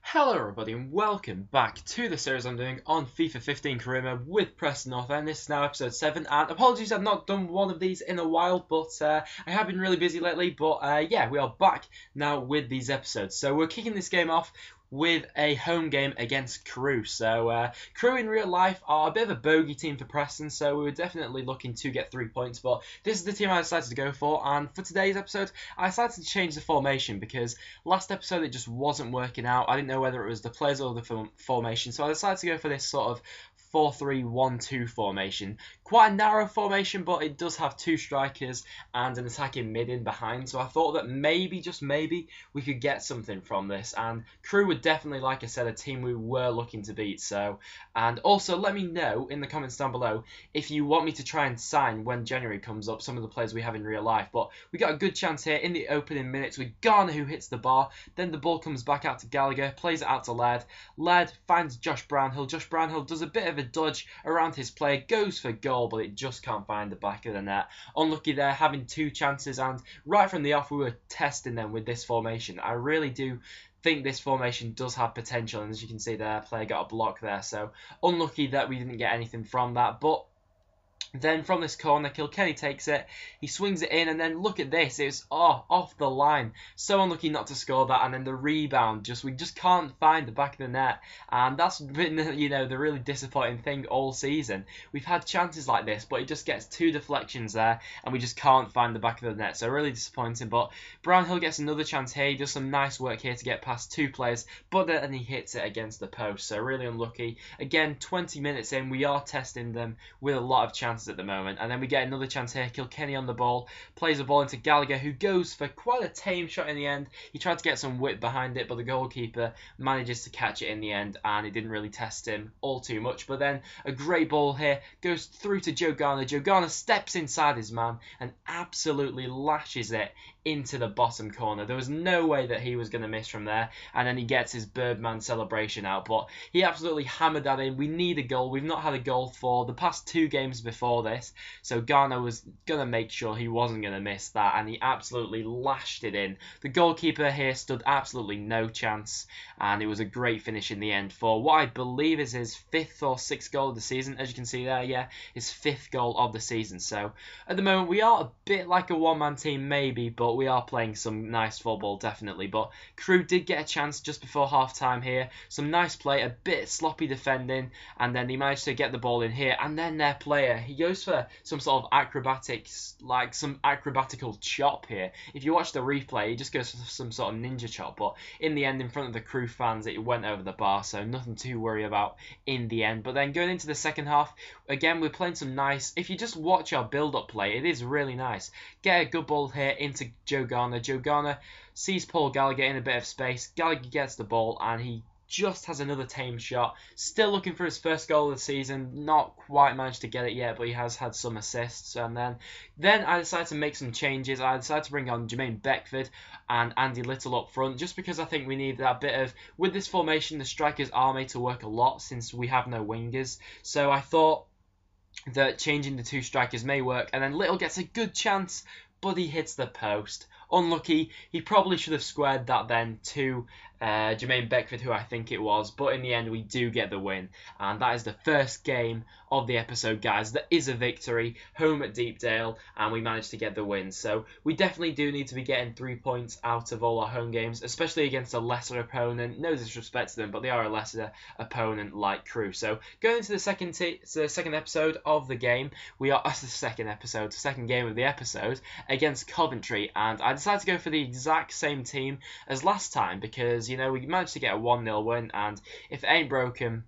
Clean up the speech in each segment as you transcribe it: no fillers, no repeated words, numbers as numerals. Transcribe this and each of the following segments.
Hello everybody and welcome back to the series I'm doing on FIFA 15 career mode with Preston and this is now episode 7 and apologies I've not done one of these in a while but I have been really busy lately but yeah, we are back now with these episodes. So we're kicking this game off with a home game against Crew. So Crew in real life are a bit of a bogey team for Preston, so we were definitely looking to get 3 points, but this is the team I decided to go for. And for today's episode I decided to change the formation because last episode it just wasn't working out. I didn't know whether it was the players or the formation, so I decided to go for this sort of 4-3-1-2 formation. Quite a narrow formation, but it does have 2 strikers and an attacking mid in behind, so I thought that maybe, just maybe, we could get something from this. And Crew were definitely, like I said, a team we were looking to beat. So, and also let me know in the comments down below if you want me to try and sign when January comes up some of the players we have in real life. But we got a good chance here in the opening minutes with Garner, who hits the bar. Then the ball comes back out to Gallagher, plays it out to Laird. Laird finds Josh Brownhill. Josh Brownhill does a bit of a dodge around his player, goes for goal, but it just can't find the back of the net. Unlucky there, having 2 chances, and right from the off we were testing them with this formation. I really do think this formation does have potential, and as you can see there, player got a block there, so unlucky that we didn't get anything from that. But then from this corner, Kilkenny takes it, he swings it in, and then look at this, it's off the line. So unlucky not to score that, and then the rebound, we just can't find the back of the net, and that's been, the really disappointing thing all season. We've had chances like this, but it just gets 2 deflections there, and we just can't find the back of the net, so really disappointing. But Brownhill gets another chance here, he does some nice work here to get past 2 players, but then he hits it against the post, so really unlucky. Again, 20 minutes in, we are testing them with a lot of chances at the moment, and then we get another chance here. Kilkenny on the ball, plays the ball into Gallagher, who goes for quite a tame shot in the end. He tried to get some width behind it, but the goalkeeper manages to catch it in the end, and it didn't really test him all too much. But then a great ball here goes through to Joe Garner. Joe Garner steps inside his man and absolutely lashes it into the bottom corner. There was no way that he was going to miss from there, and then he gets his Birdman celebration out, but he absolutely hammered that in. We need a goal. We've not had a goal for the past 2 games before this, so Garner was going to make sure he wasn't going to miss that, and he absolutely lashed it in. The goalkeeper here stood absolutely no chance, and it was a great finish in the end for what I believe is his 5th or 6th goal of the season. As you can see there, yeah, his 5th goal of the season. So at the moment we are a bit like a one-man team maybe, but we are playing some nice football definitely. But Crew did get a chance just before half-time here. Some nice play, a bit sloppy defending, and then he managed to get the ball in here, and then their player, he goes for some sort of acrobatics, like some acrobatical chop here. If you watch the replay, he just goes for some sort of ninja chop, but in the end, in front of the Crew fans, it went over the bar, so nothing to worry about in the end. But then going into the second half, again, we're playing some nice, if you just watch our build-up play, it is really nice. Get a good ball here into Joe Garner. Joe Garner sees Paul Gallagher in a bit of space. Gallagher gets the ball, and he just has another tame shot. Still looking for his 1st goal of the season. Not quite managed to get it yet, but he has had some assists. And then I decided to make some changes. I decided to bring on Jermaine Beckford and Andy Little up front, just because I think we need that bit of, with this formation, the strikers are made to work a lot since we have no wingers. So I thought that changing the 2 strikers may work. And then Little gets a good chance, but he hits the post. Unlucky. He probably should have squared that then to Jermaine Beckford, who I think it was, but in the end we do get the win, and that is the first game of the episode, guys. That is a victory, home at Deepdale, and we managed to get the win. So we definitely do need to be getting 3 points out of all our home games, especially against a lesser opponent. No disrespect to them, but they are a lesser opponent like Crew. So going into the second episode of the game, we are second game of the episode against Coventry, and I decided to go for the exact same team as last time because we managed to get a 1-0 win, and if it ain't broken,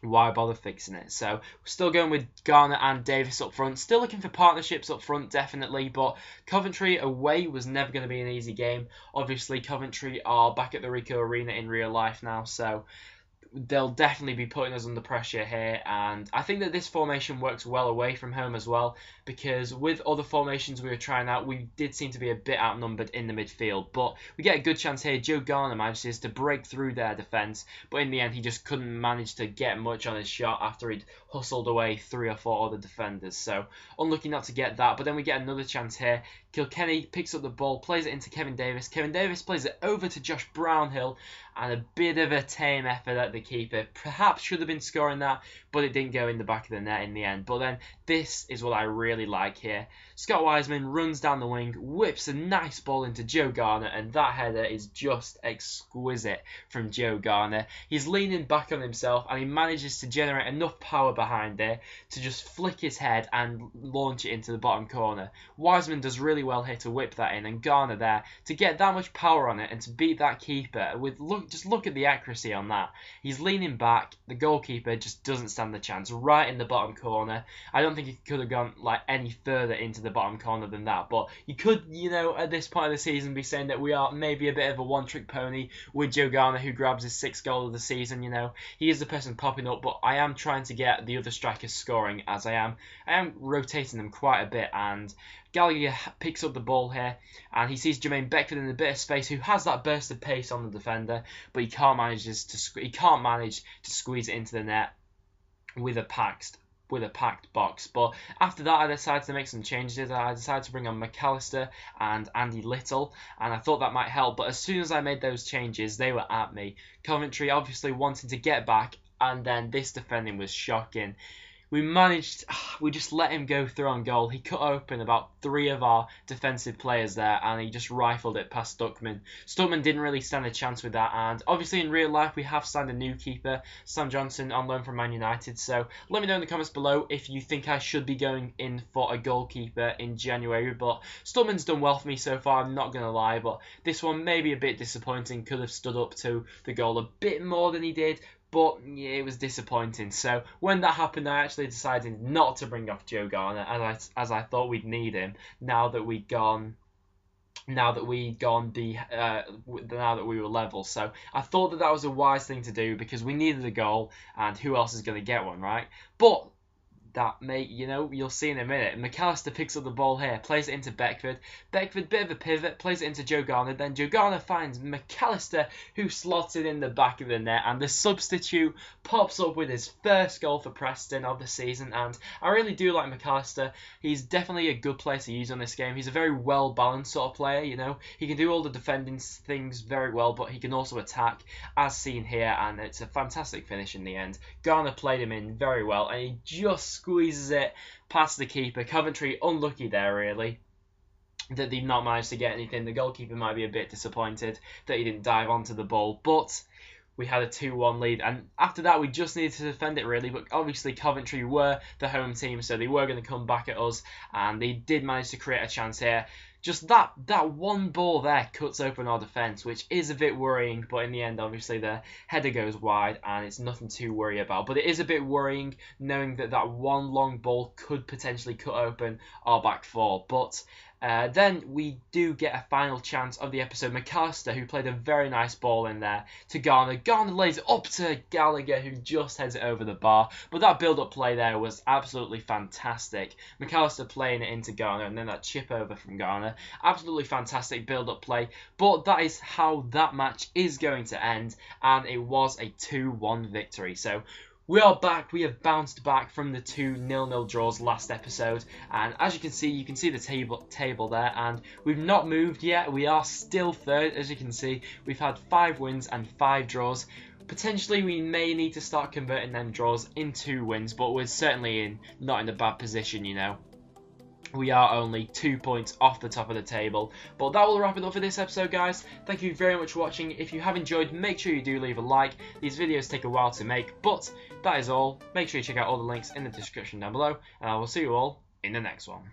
why bother fixing it? So we're still going with Garner and Davis up front. Still looking for partnerships up front, definitely. But Coventry away was never going to be an easy game. Obviously, Coventry are back at the Rico Arena in real life now, so they'll definitely be putting us under pressure here, and I think that this formation works well away from home as well, because with other formations we were trying out, we did seem to be a bit outnumbered in the midfield. But we get a good chance here. Joe Garner manages to break through their defence, but in the end he just couldn't manage to get much on his shot after he'd hustled away 3 or 4 other defenders, so unlucky not to get that. But then we get another chance here. Kilkenny picks up the ball, plays it into Kevin Davis. Kevin Davis plays it over to Josh Brownhill, and a bit of a tame effort at the keeper. Perhaps should have been scoring that, but it didn't go in the back of the net in the end. But then this is what I really like here. Scott Wiseman runs down the wing, whips a nice ball into Joe Garner, and that header is just exquisite from Joe Garner. He's leaning back on himself, and he manages to generate enough power behind it to just flick his head and launch it into the bottom corner. Wiseman does really well here to whip that in, and Garner there to get that much power on it and to beat that keeper with just look at the accuracy on that. He's leaning back, the goalkeeper just doesn't stand the chance, right in the bottom corner. I don't think he could have gone like any further into the bottom corner than that, but you could, you know, at this point of the season be saying that we are maybe a bit of a one-trick pony with Joe Garner, who grabs his 6th goal of the season. You know, he is the person popping up, but I am trying to get the other strikers scoring, as I am rotating them quite a bit. And Gallagher picks up the ball here, and he sees Jermaine Beckford in a bit of space, who has that burst of pace on the defender, but he can't manage to squeeze it into the net with a packed box. But after that, I decided to make some changes. I decided to bring on McAllister and Andy Little, and I thought that might help. But as soon as I made those changes, they were at me. Coventry obviously wanting to get back, and then this defending was shocking. We just let him go through on goal. He cut open about 3 of our defensive players there, and he just rifled it past Stuckman. Stuckman didn't really stand a chance with that, and obviously in real life we have signed a new keeper, Sam Johnson, on loan from Man United. So let me know in the comments below if you think I should be going in for a goalkeeper in January. But Stuckman's done well for me so far, I'm not going to lie, but this one may be a bit disappointing. Could have stood up to the goal a bit more than he did, but yeah, it was disappointing. So when that happened, I actually decided not to bring off Joe Garner, as I thought we'd need him now that we were level. So I thought that was a wise thing to do, because we needed a goal, and who else is going to get one, right? But that you'll see in a minute. McAllister picks up the ball here, plays it into Beckford. Beckford, bit of a pivot, plays it into Joe Garner. Then Joe Garner finds McAllister, who slots it in the back of the net, and the substitute pops up with his 1st goal for Preston of the season. And I really do like McAllister. He's definitely a good player to use on this game. He's a very well-balanced sort of player, you know. He can do all the defending things very well, but he can also attack, as seen here, and it's a fantastic finish in the end. Garner played him in very well, and he just squeezes it past the keeper. Coventry unlucky there, really, that they've not managed to get anything. The goalkeeper might be a bit disappointed that he didn't dive onto the ball, but we had a 2-1 lead, and after that we just needed to defend it, really. But obviously Coventry were the home team, so they were going to come back at us, and they did manage to create a chance here. Just that one ball there cuts open our defence, which is a bit worrying, but in the end, obviously, the header goes wide, and it's nothing to worry about. But it is a bit worrying knowing that one long ball could potentially cut open our back 4. But then we do get a final chance of the episode. McAllister, who played a very nice ball in there to Garner. Garner lays it up to Gallagher, who just heads it over the bar. But that build-up play there was absolutely fantastic. McAllister playing it into Garner, and then that chip over from Garner. Absolutely fantastic build-up play. But that is how that match is going to end, and it was a 2-1 victory. So we are back. We have bounced back from the 2-0 draws last episode, and as you can see the table there, and we've not moved yet. We are still 3rd, as you can see. We've had 5 wins and 5 draws. Potentially we may need to start converting them draws into wins, but we're certainly not in a bad position, you know. We are only 2 points off the top of the table. But that will wrap it up for this episode, guys. Thank you very much for watching. If you have enjoyed, make sure you do leave a like. These videos take a while to make, but that is all. Make sure you check out all the links in the description down below, and I will see you all in the next one.